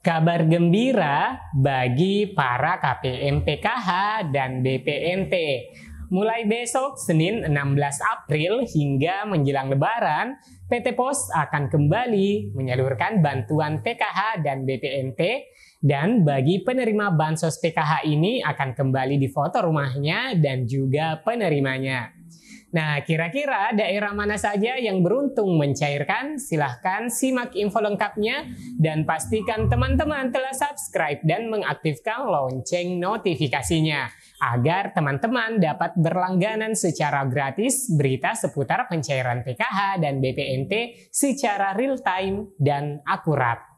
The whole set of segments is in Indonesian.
Kabar gembira bagi para KPM PKH dan BPNT. Mulai besok Senin 16 April hingga menjelang Lebaran, PT Pos akan kembali menyalurkan bantuan PKH dan BPNT, dan bagi penerima bansos PKH ini akan kembali difoto rumahnya dan juga penerimanya. Nah, kira-kira daerah mana saja yang beruntung mencairkan? Silahkan simak info lengkapnya dan pastikan teman-teman telah subscribe dan mengaktifkan lonceng notifikasinya agar teman-teman dapat berlangganan secara gratis berita seputar pencairan PKH dan BPNT secara real time dan akurat.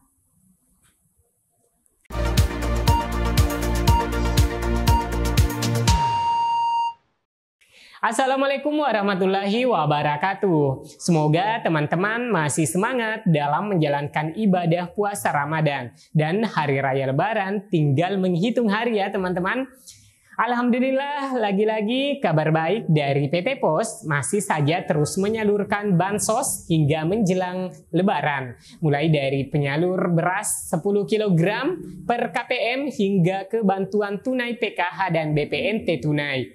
Assalamualaikum warahmatullahi wabarakatuh. Semoga teman-teman masih semangat dalam menjalankan ibadah puasa Ramadan. Dan hari raya Lebaran tinggal menghitung hari ya teman-teman. Alhamdulillah, lagi-lagi kabar baik dari PT Pos masih saja terus menyalurkan bansos hingga menjelang Lebaran. Mulai dari penyalur beras 10 kg per KPM hingga ke bantuan tunai PKH dan BPNT tunai.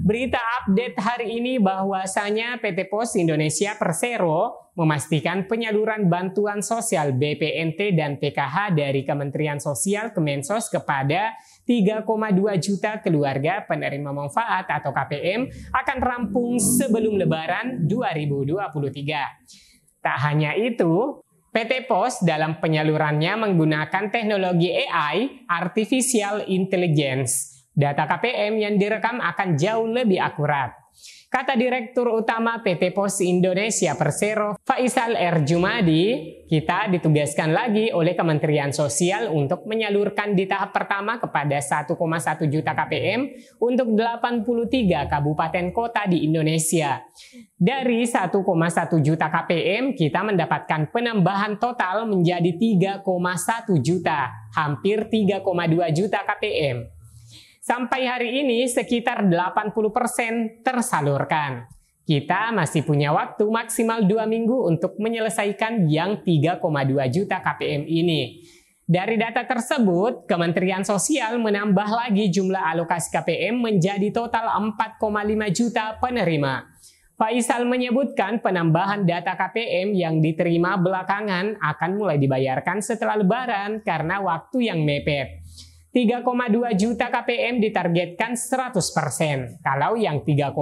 Berita update hari ini bahwasanya PT Pos Indonesia Persero memastikan penyaluran bantuan sosial BPNT dan PKH dari Kementerian Sosial Kemensos kepada 3,2 juta keluarga penerima manfaat atau KPM akan rampung sebelum Lebaran 2023. Tak hanya itu, PT Pos dalam penyalurannya menggunakan teknologi AI, Artificial Intelligence. Data KPM yang direkam akan jauh lebih akurat. Kata Direktur Utama PT Pos Indonesia Persero, Faisal R. Jumadi, kita ditugaskan lagi oleh Kementerian Sosial untuk menyalurkan di tahap pertama kepada 1,1 juta KPM untuk 83 kabupaten kota di Indonesia. Dari 1,1 juta KPM, kita mendapatkan penambahan total menjadi 3,1 juta, hampir 3,2 juta KPM. Sampai hari ini sekitar 80% tersalurkan. Kita masih punya waktu maksimal 2 minggu untuk menyelesaikan yang 3,2 juta KPM ini. Dari data tersebut, Kementerian Sosial menambah lagi jumlah alokasi KPM menjadi total 4,5 juta penerima. Faisal menyebutkan penambahan data KPM yang diterima belakangan akan mulai dibayarkan setelah Lebaran karena waktu yang mepet. 3,2 juta KPM ditargetkan 100%. Kalau yang 3,2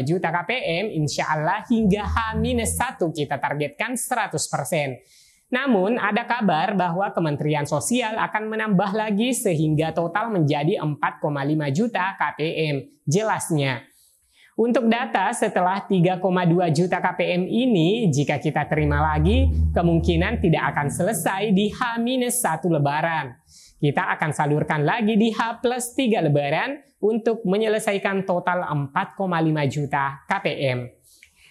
juta KPM insya Allah hingga H-1 kita targetkan 100%. Namun ada kabar bahwa Kementerian Sosial akan menambah lagi sehingga total menjadi 4,5 juta KPM. Jelasnya, untuk data setelah 3,2 juta KPM ini, jika kita terima lagi, kemungkinan tidak akan selesai di H-1 Lebaran. Kita akan salurkan lagi di H+3 Lebaran untuk menyelesaikan total 4,5 juta KPM.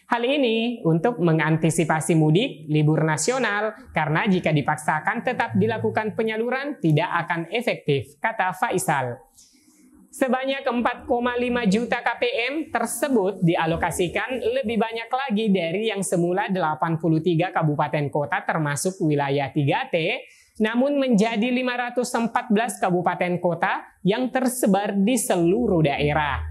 Hal ini untuk mengantisipasi mudik, libur nasional, karena jika dipaksakan tetap dilakukan penyaluran tidak akan efektif, kata Faisal. Sebanyak 4,5 juta KPM tersebut dialokasikan lebih banyak lagi dari yang semula 83 kabupaten kota termasuk wilayah 3T, namun menjadi 514 kabupaten kota yang tersebar di seluruh daerah.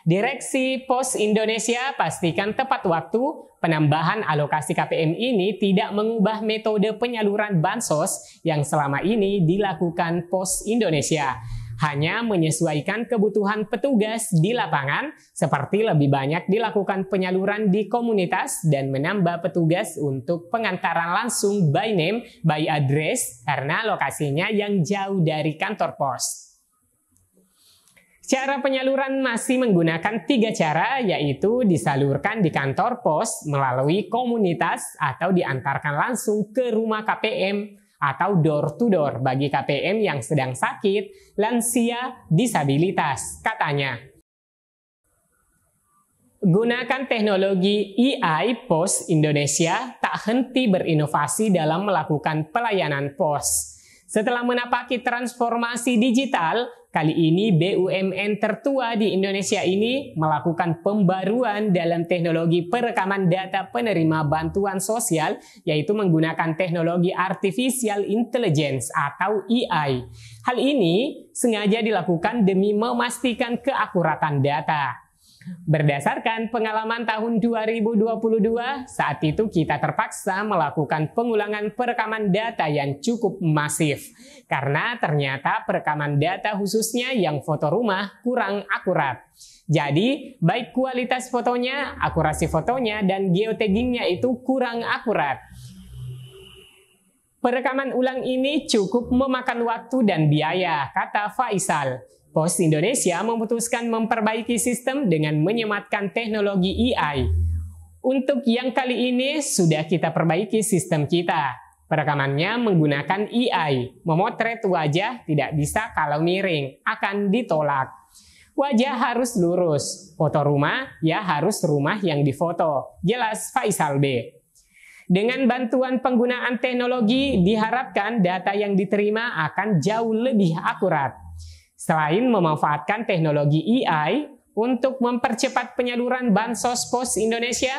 Direksi Pos Indonesia pastikan tepat waktu penambahan alokasi KPM ini tidak mengubah metode penyaluran bansos yang selama ini dilakukan Pos Indonesia. Hanya menyesuaikan kebutuhan petugas di lapangan, seperti lebih banyak dilakukan penyaluran di komunitas dan menambah petugas untuk pengantaran langsung by name, by address, karena lokasinya yang jauh dari kantor pos. Cara penyaluran masih menggunakan 3 cara, yaitu disalurkan di kantor pos, melalui komunitas, atau diantarkan langsung ke rumah KPM, atau door to door bagi KPM yang sedang sakit, lansia, disabilitas, katanya. Gunakan teknologi AI, Pos Indonesia tak henti berinovasi dalam melakukan pelayanan pos. Setelah menapaki transformasi digital, kali ini BUMN tertua di Indonesia ini melakukan pembaruan dalam teknologi perekaman data penerima bantuan sosial, yaitu menggunakan teknologi Artificial Intelligence atau AI. Hal ini sengaja dilakukan demi memastikan keakuratan data. Berdasarkan pengalaman tahun 2022, saat itu kita terpaksa melakukan pengulangan perekaman data yang cukup masif. Karena ternyata perekaman data khususnya yang foto rumah kurang akurat. Jadi, baik kualitas fotonya, akurasi fotonya, dan geotaggingnya itu kurang akurat. Perekaman ulang ini cukup memakan waktu dan biaya, kata Faisal. Pos Indonesia memutuskan memperbaiki sistem dengan menyematkan teknologi AI. Untuk yang kali ini sudah kita perbaiki sistem kita. Perekamannya menggunakan AI. Memotret wajah tidak bisa kalau miring, akan ditolak. Wajah harus lurus. Foto rumah, ya harus rumah yang difoto. Jelas Faisal B. Dengan bantuan penggunaan teknologi, diharapkan data yang diterima akan jauh lebih akurat. Selain memanfaatkan teknologi AI untuk mempercepat penyaluran Bansos Pos Indonesia,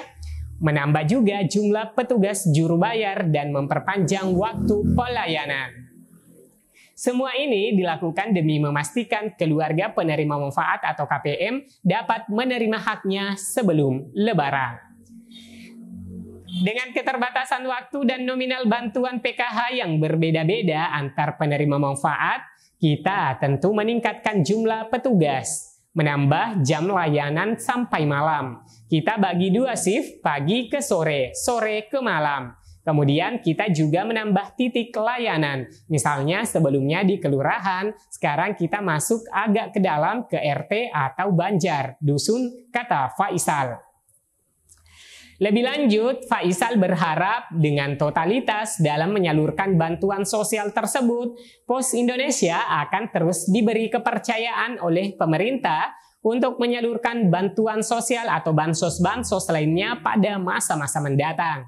menambah juga jumlah petugas juru bayar dan memperpanjang waktu pelayanan. Semua ini dilakukan demi memastikan keluarga penerima manfaat atau KPM dapat menerima haknya sebelum Lebaran. Dengan keterbatasan waktu dan nominal bantuan PKH yang berbeda-beda antar penerima manfaat, kita tentu meningkatkan jumlah petugas, menambah jam layanan sampai malam. Kita bagi 2 shift, pagi ke sore, sore ke malam. Kemudian kita juga menambah titik layanan. Misalnya sebelumnya di kelurahan, sekarang kita masuk agak ke dalam ke RT atau Banjar, dusun, kata Faisal. Lebih lanjut, Faisal berharap dengan totalitas dalam menyalurkan bantuan sosial tersebut, Pos Indonesia akan terus diberi kepercayaan oleh pemerintah untuk menyalurkan bantuan sosial atau bansos-bansos lainnya pada masa-masa mendatang.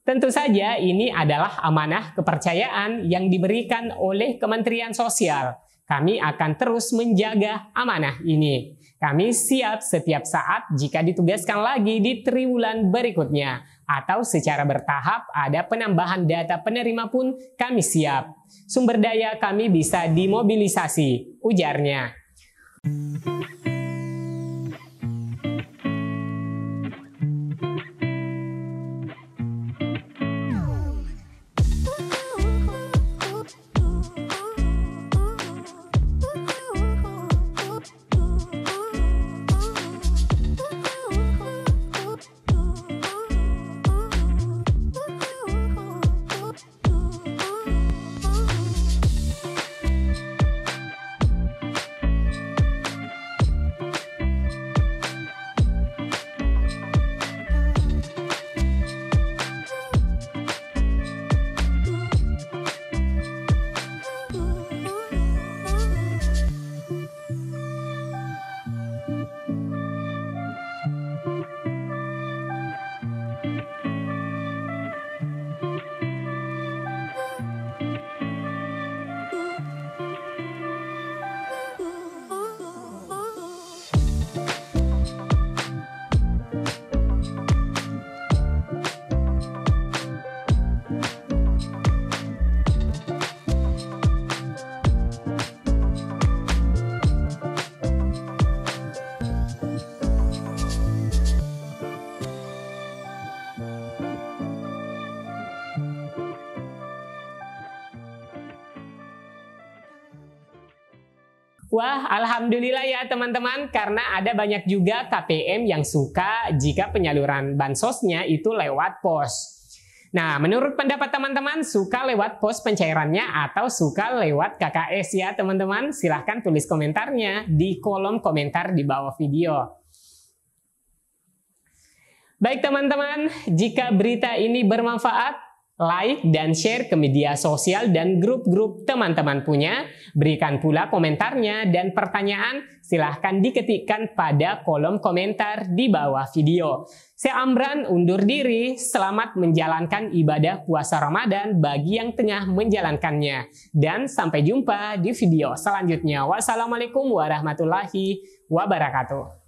Tentu saja ini adalah amanah kepercayaan yang diberikan oleh Kementerian Sosial. Kami akan terus menjaga amanah ini. Kami siap setiap saat jika ditugaskan lagi di triwulan berikutnya. Atau secara bertahap ada penambahan data penerima pun kami siap. Sumber daya kami bisa dimobilisasi, ujarnya. Wah, alhamdulillah ya teman-teman, karena ada banyak juga KPM yang suka jika penyaluran bansosnya itu lewat pos. Nah, menurut pendapat teman-teman, suka lewat pos pencairannya atau suka lewat KKS ya teman-teman? Silahkan tulis komentarnya di kolom komentar di bawah video. Baik teman-teman, jika berita ini bermanfaat, like dan share ke media sosial dan grup-grup teman-teman punya. Berikan pula komentarnya dan pertanyaan silahkan diketikkan pada kolom komentar di bawah video. Saya Amran undur diri, selamat menjalankan ibadah puasa Ramadan bagi yang tengah menjalankannya. Dan sampai jumpa di video selanjutnya. Wassalamualaikum warahmatullahi wabarakatuh.